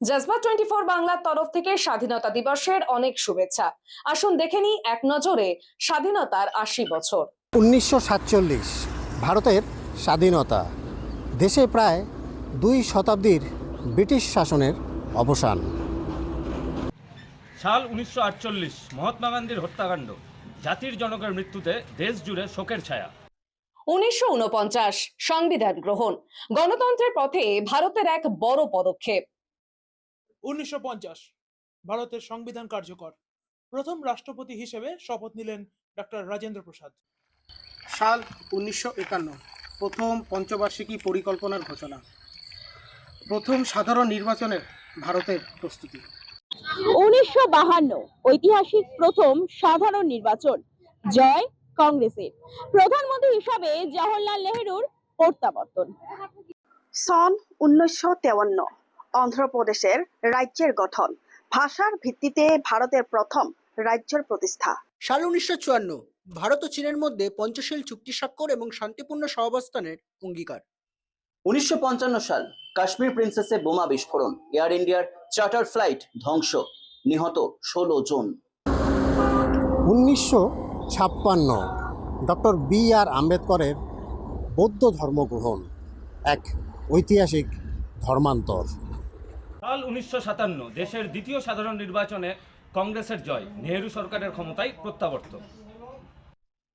জজবা 24 বাংলার তরফ থেকে স্বাধীনতা দিবসের অনেক শুভেচ্ছা। আসুন দেখে নিই এক নজরে স্বাধীনতার ৮০ বছর। 1947 ভারতের স্বাধীনতা, দেশে প্রায় 2 শতাব্দীর ব্রিটিশ শাসনের অবসান। সাল 1948 মহাত্মা গান্ধীর হত্যাকাণ্ড, জাতির জনকের মৃত্যুতে দেশ জুড়ে শোকের ছায়া। 1949 সংবিধান গ্রহণ, গণতন্ত্রের পথে ভারতের এক বড় পদক্ষেপ। 1950 ভারতের সংবিধান কার্যকর, প্রথম রাষ্ট্রপতি হিসেবে শপথ নিলেন ডক্টর রাজেন্দ্র প্রসাদ। সাল 1951 প্রথম পঞ্চবার্ষিকী পরিকল্পনার ঘোষণা, প্রথম সাধারণ নির্বাচনের ভারতের প্রস্তুতি। 1952 ঐতিহাসিক প্রথম সাধারণ নির্বাচন, জয় কংগ্রেসের। প্রধানমন্ত্রী হিসাবে জওহরলাল নেহরুর প্রত্যাবর্তন। সন 1953 অন্ধ্রপ্রদেশের রাজ্যের গঠন, ভাষার ভিত্তিতে ভারতের প্রথম রাজ্যের প্রতিষ্ঠা। সাল 1954 ভারত ও চীনের মধ্যে পঞ্চশীল চুক্তি স্বাক্ষর এবং শান্তিপূর্ণ সহাবস্থানের অঙ্গীকার। 1955 সাল কাশ্মীর প্রিন্সেসে বোমা বিস্ফোরণ, এয়ার ইন্ডিয়ার চার্টার ফ্লাইট ধ্বংস, নিহত 16 জন। 1956 ডক্টর বি.আর. আম্বেদকরের বৌদ্ধ ধর্মগ্রহণ, এক ঐতিহাসিক ধর্মান্তর। সাল 1957 দেশের দ্বিতীয় সাধারণ নির্বাচনে কংগ্রেসের জয়, নেহেরু সরকারের ক্ষমতায় প্রত্যাবর্তন।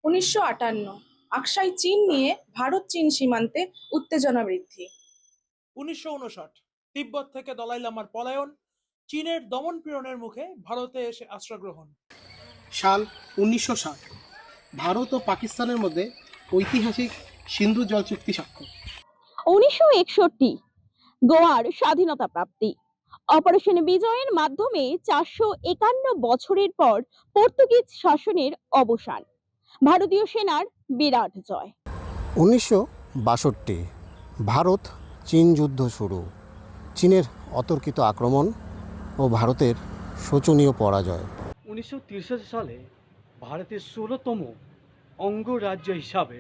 1958 আকসাই চীন নিয়ে ভারত চীন সীমান্তে উত্তেজনা বৃদ্ধি। 1959 তিব্বত থেকে দলাই লামার পলায়ন, চীনের দমন পীড়নের মুখে ভারতে এসে আশ্রয় গ্রহণ। সাল 1960 ভারত ও পাকিস্তানের মধ্যে ঐতিহাসিক সিন্ধু জল চুক্তি স্বাক্ষর। 1961 গোয়ার স্বাধীনতা প্রাপ্তি, অপারেশন বিজয়ের মাধ্যমে 451 বছরের পর পর্তুগিজ শাসনের অবসান, ভারতীয় সেনার বিরাট জয়। 1962 ভারত চীন যুদ্ধ শুরু, চীনের অতর্কিত আক্রমণ ও ভারতের শোচনীয় পরাজয়। 1963 সালে ভারতের 16তম অঙ্গরাজ্য হিসাবে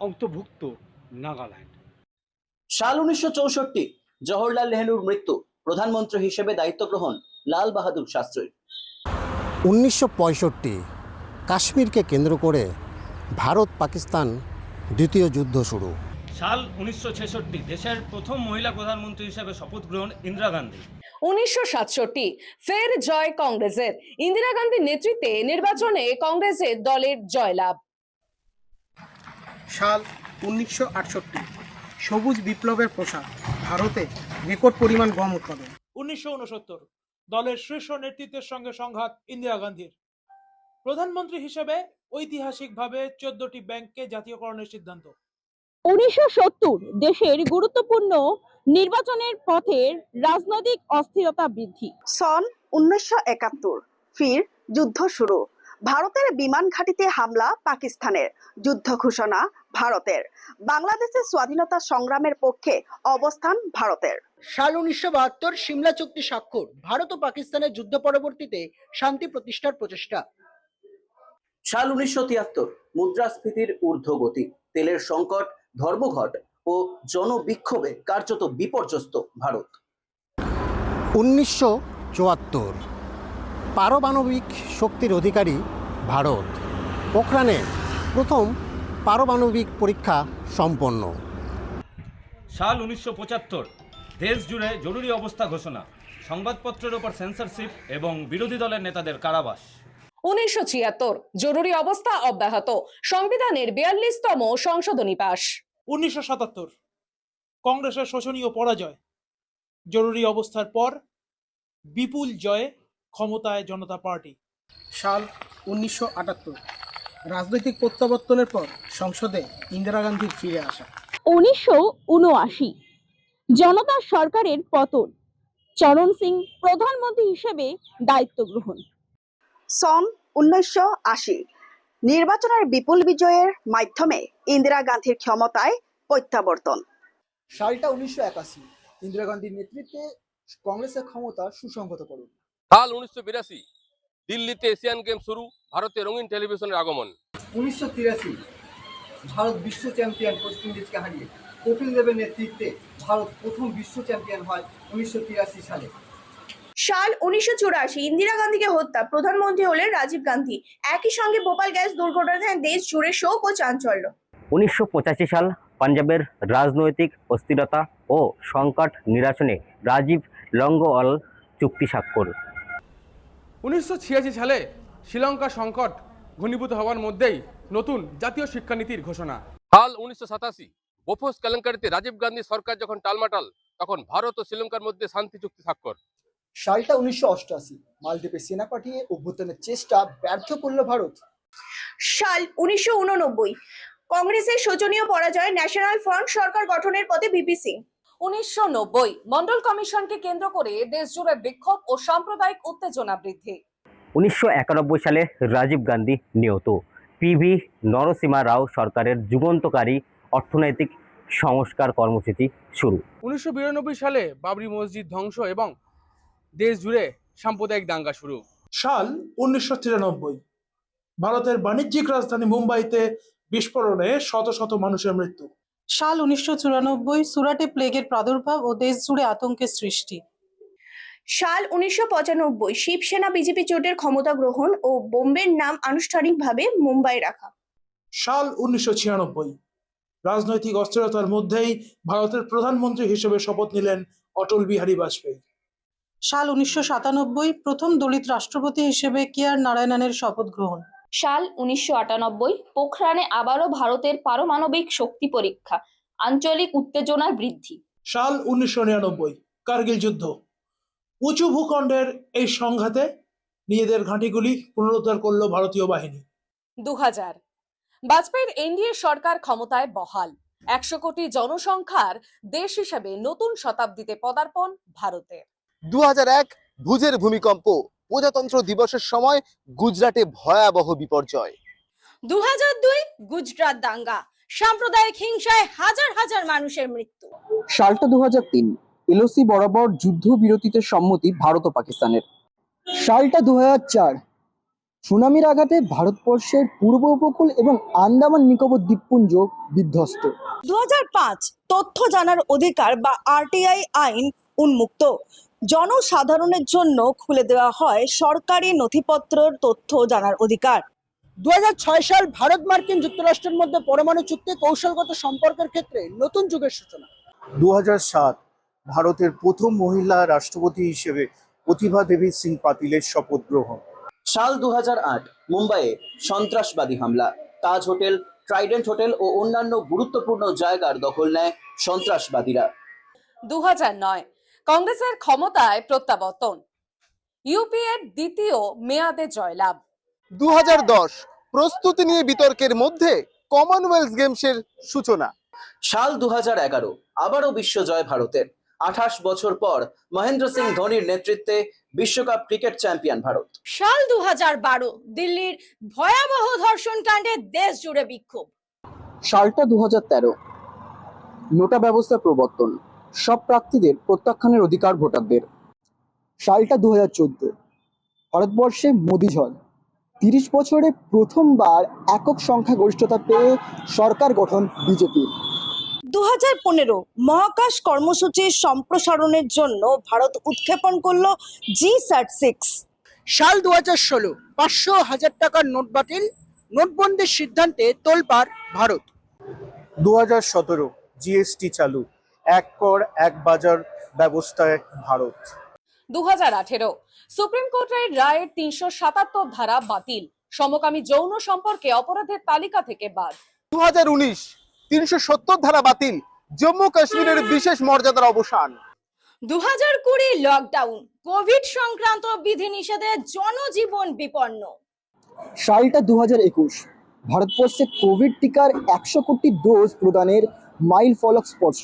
অন্তর্ভুক্ত নাগাল্যান্ড। সাল 1964 জওহরলাল নেহরুর মৃত্যু, প্রধানমন্ত্রী হিসেবে দায়িত্ব গ্রহণ লাল বাহাদুর শাস্ত্রীর। 1965 কাশ্মীরকে কেন্দ্র করে ভারত পাকিস্তান দ্বিতীয় যুদ্ধ শুরু। সাল 1966 দেশের প্রথম মহিলা প্রধানমন্ত্রী হিসেবে শপথ গ্রহণ ইন্দিরা গান্ধী। 1967 ফের জয় কংগ্রেসের, ইন্দিরা গান্ধীর নেতৃত্বে নির্বাচনে কংগ্রেসের দলের জয়লাভ। সাল 1968 সবুজ বিপ্লবের প্রসার, ভারতে রেকর্ড পরিমাণ গম উৎপাদন। 1969 দলের শীর্ষ নেতৃত্বের সঙ্গে সংঘাত ইন্দিরা গান্ধীর, প্রধানমন্ত্রী হিসেবে ঐতিহাসিকভাবে 14টি ব্যাংককে জাতীয়করণের সিদ্ধান্ত। 1970 দেশের গুরুত্বপূর্ণ নির্বাচনের পথে রাজনৈতিক অস্থিরতা বৃদ্ধি। সন 1971 ফির যুদ্ধ শুরু, ভারতের বিমান ঘাঁটিতে হামলা পাকিস্তানের, যুদ্ধ ঘোষণা ভারতের, বাংলাদেশের স্বাধীনতা সংগ্রামের পক্ষে অবস্থান ভারতের। সাল 1972 সিমলা চুক্তি স্বাক্ষর, ভারত ও পাকিস্তানের যুদ্ধ পরবর্তীতে শান্তি প্রতিষ্ঠার প্রচেষ্টা। সাল 1973 মুদ্রাস্ফীতির ঊর্ধ্বগতি, তেলের সংকট, ধর্মঘট ও জনবিক্ষোভে কার্যত বিপর্যস্ত ভারত। 1974 পারমাণবিক শক্তির অধিকারী ভারত, পোখরানে প্রথম পারমাণবিক পরীক্ষা সম্পন্ন। সাল 1975 দেশ জুড়ে জরুরি অবস্থা ঘোষণা, সংবাদপত্রের ওপর সেন্সরশিপ এবং বিরোধী দলের নেতাদের কারাবাস। 1976 জরুরি অবস্থা অব্যাহত, সংবিধানের 42তম সংশোধনী পাশ। 1977 কংগ্রেসের শোচনীয় পরাজয়, জরুরি অবস্থার পর বিপুল জয়ে ক্ষমতায় জনতা পার্টি। সাল 1978 রাজনৈতিক প্রত্যাবর্তনের পর সংসদে ইন্দিরা গান্ধীর ফিরে আসা। 1979 জনতা সরকারের পতন, চরণ সিং প্রধানমন্ত্রী হিসেবে দায়িত্ব গ্রহণ। সন 1980 নির্বাচনের বিপুল বিজয়ের মাধ্যমে ইন্দিরা গান্ধীর ক্ষমতায় প্রত্যাবর্তন। সালটা 1981 ইন্দিরা গান্ধীর নেতৃত্বে কংগ্রেসের ক্ষমতা সুসংহত করুন। সাল 1982 দিল্লিতে এশিয়ান গেম শুরু, ভারতে রঙিন টেলিভিশনের আগমন। 1983 ভারত বিশ্ব চ্যাম্পিয়ন ওয়েস্ট ইন্ডিজকে হারিয়ে কপিল দেবের নেতৃত্বে ভারত প্রথম বিশ্ব চ্যাম্পিয়ন হয় 1983 সালে। সাল 1984 ইন্দিরা গান্ধীকে হত্যা, প্রধানমন্ত্রী হলেন রাজীব গান্ধী। একই সঙ্গে ভোপাল গ্যাস দুর্ঘটনায় দেশ জুড়ে শোক ও চাঞ্চল্য। 1985 সাল পাঞ্জাবের রাজনৈতিক অস্থিরতা ও সংকট নিরসনে রাজীব লঙ্গোয়াল চুক্তি স্বাক্ষর। 1986 সালে শ্রীলঙ্কা সংকট ঘনীভূত হওয়ার মধ্যেই নতুন জাতীয় শিক্ষানীতির ঘোষণা। সাল 1987 বোফোর্স কেলেঙ্কারিতে রাজীব গান্ধী সরকার যখন টালমাটাল, তখন ভারত ও শ্রীলঙ্কার মধ্যে শান্তি চুক্তি স্বাক্ষর। সালটা 1988, মালদ্বীপে সেনা পাঠিয়ে অভ্যুত্থানের চেষ্টা ব্যর্থ করল ভারত। সাল 1989 কংগ্রেসের শোচনীয় পরাজয়, ন্যাশনাল ফ্রন্ট সরকার গঠনের পথে ভিপি সিং। 1990 মন্ডল কমিশনকে কেন্দ্র করে দেশ জুড়ে বিক্ষোভ ও সাম্প্রদায়িক উত্তেজনা বৃদ্ধি। 1991 সালে রাজীব গান্ধী নিহত। পিভি নরসিমা রাও সরকারের যুগান্তকারী অর্থনৈতিক সংস্কার কর্মসূচি শুরু। 1992 সালে বাবরি মসজিদ ধ্বংস এবং দেশ জুড়ে সাম্প্রদায়িক দাঙ্গা শুরু। সাল 1993 ভারতের বাণিজ্যিক রাজধানী মুম্বাইতে বিস্ফোরণে শত শত মানুষের মৃত্যু। সাল 1994 সুরাটে প্লেগের প্রাদুর্ভাব ও দেশ জুড়ে আতঙ্কের সৃষ্টি। সাল 1995 শিবসেনা বিজেপি জোটের ক্ষমতা গ্রহণ ও বোম্বের নাম আনুষ্ঠানিকভাবে মুম্বাই রাখা। সাল 1996 রাজনৈতিক অস্থিরতার মধ্যেই ভারতের প্রধানমন্ত্রী হিসেবে শপথ নিলেন অটল বিহারী বাজপেয়ী। সাল 1997 প্রথম দলিত রাষ্ট্রপতি হিসেবে কে আর নারায়ণনের শপথ গ্রহণ। সাল 1998 পোখরানে আবারও ভারতের পারমাণবিক শক্তি পরীক্ষা, আঞ্চলিক উত্তেজনার বৃদ্ধি। সাল 1999 কার্গিল যুদ্ধ, উঁচু ভূখণ্ডের এই সংঘাতে নিজেদের ঘাঁটিগুলি পুনরুদ্ধার করল ভারতীয় বাহিনী। 2000 বাজপেয়ীর এনডিএ সরকার ক্ষমতায় বহাল। 100 কোটি জনসংখ্যার দেশ হিসেবে নতুন শতাব্দীতে পদার্পণ ভারতের। 2001 ভুজের ভূমিকম্প, প্রজাতন্ত্র দিবসের সময় গুজরাটে ভয়াবহ বিপর্যয়। 2002 গুজরাট দাঙ্গা, সাম্প্রদায়িক হিংসায় হাজার হাজার মানুষের মৃত্যু। সালটা 2003 এলওসি বরাবর যুদ্ধবিরতিতে সম্মতি ভারত ও পাকিস্তানের। সালটা 2004 সুনামির আঘাতে ভারতবর্ষের পূর্ব উপকূল এবং আন্দামান নিকোবর দ্বীপপুঞ্জ বিধ্বস্ত। 2005 তথ্য জানার অধিকার বা আরটিআই আইন উন্মুক্ত, জনসাধারণের জন্য খুলে দেওয়া হয় সরকারি নথিপত্রের তথ্য জানার অধিকার। 2006 সাল ভারত মার্কিন যুক্তরাষ্ট্রের মধ্যে পরমাণু চুক্তি কৌশলগত সম্পর্কের ক্ষেত্রে নতুন যুগের সূচনা। 2007 ভারতের প্রথম মহিলা রাষ্ট্রপতি হিসেবে প্রতিভা দেবী সিং পাতিলের শপথ গ্রহণ। সাল 2008 মুম্বাইয়ে সন্ত্রাসবাদী হামলা, তাজ হোটেল, ট্রাইডেন্ট হোটেল ও অন্যান্য গুরুত্বপূর্ণ জায়গার দখল নেয় সন্ত্রাসবাদীরা। 2009 কংগ্রেসের ক্ষমতায় প্রত্যাবর্তন, ইউপিএর দ্বিতীয় মেয়াদে জয়লাভ। 2010 প্রস্তুতি নিয়ে বিতর্কের মধ্যে কমনওয়েলথ গেমসের সূচনা। সাল 2011 আবারও বিশ্বজয় ভারতের। 28 বছর পর মহেন্দ্র সিং ধোনির নেতৃত্বে বিশ্বকাপ ক্রিকেট চ্যাম্পিয়ন ভারত। সাল 2012 দিল্লির ভয়াবহ ধর্ষণ কাণ্ডে দেশ জুড়ে বিক্ষোভ। সালটা 2013 নোটা ব্যবস্থা প্রবর্তন, সব প্রার্থীদের প্রত্যাখ্যানের অধিকার ভোটারদের। সালটা 2014 ভারতবর্ষে মোদি ঝড়, 30 বছরে প্রথমবার একক সংখ্যাগরিষ্ঠতা পেয়ে সরকার গঠন বিজেপির। 2015 মহাকাশ কর্মসূচির সম্প্রসারণের জন্য ভারত উৎক্ষেপণ করল GSAT-6। সাল 2016 500,000 টাকার নোট বাতিল, নোটবন্দির সিদ্ধান্তে তোলপাড় ভারত। 2017 জিএসটি চালু, এক কর এক বাজার ব্যবস্থায় ভারত। 2018 সুপ্রিম কোর্টের রায়ের 377 ধারা বাতিল, সমকামী যৌন সম্পর্কে অপরাধের তালিকা থেকে বাদ। 2019 370 ধারা বাতিল, জম্মু কাশ্মীরের বিশেষ মর্যাদার অবসান। 2020 লকডাউন, কোভিড সংক্রান্ত বিধিনিষেধে জনজীবন বিপন্ন। সালটা 2021 ভারতবর্ষে কোভিড টিকার 100 কোটি ডোজ প্রদানের মাইল ফলক স্পর্শ।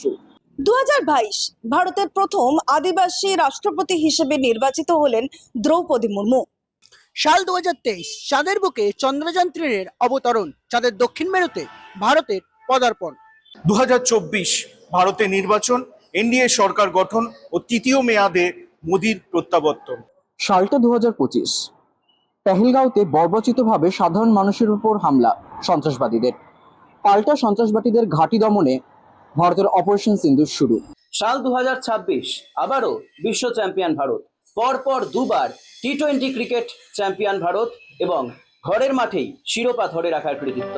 2022 ভারতের প্রথম আদিবাসী রাষ্ট্রপতি হিসেবে নির্বাচিত হলেন দ্রৌপদী মুর্মু। সাল 2023 চাঁদের বুকে চন্দ্রযান 3-এর অবতরণ, চাঁদের দক্ষিণ মেরুতে ভারতের পদার্পণ। 2024 ভারতে নির্বাচন, এনডিএ সরকার গঠন ও তৃতীয় মেয়াদে মোদির প্রত্যাবর্তন। সালটা 2025 পেহেলগাঁওতে বর্বরচিতভাবে সাধারণ মানুষের উপর হামলা, সন্ত্রাসবাদীদের। পাল্টা সন্ত্রাসবাদীদের ঘাঁটি দমনে ভারতের অপারেশন সিন্দুর শুরু। সাল 2026 আবারও বিশ্ব চ্যাম্পিয়ন ভারত, পরপর দুবার টি20 ক্রিকেট চ্যাম্পিয়ন ভারত এবং ঘরের মাঠেই শিরোপা ধরে রাখার কৃতিত্ব।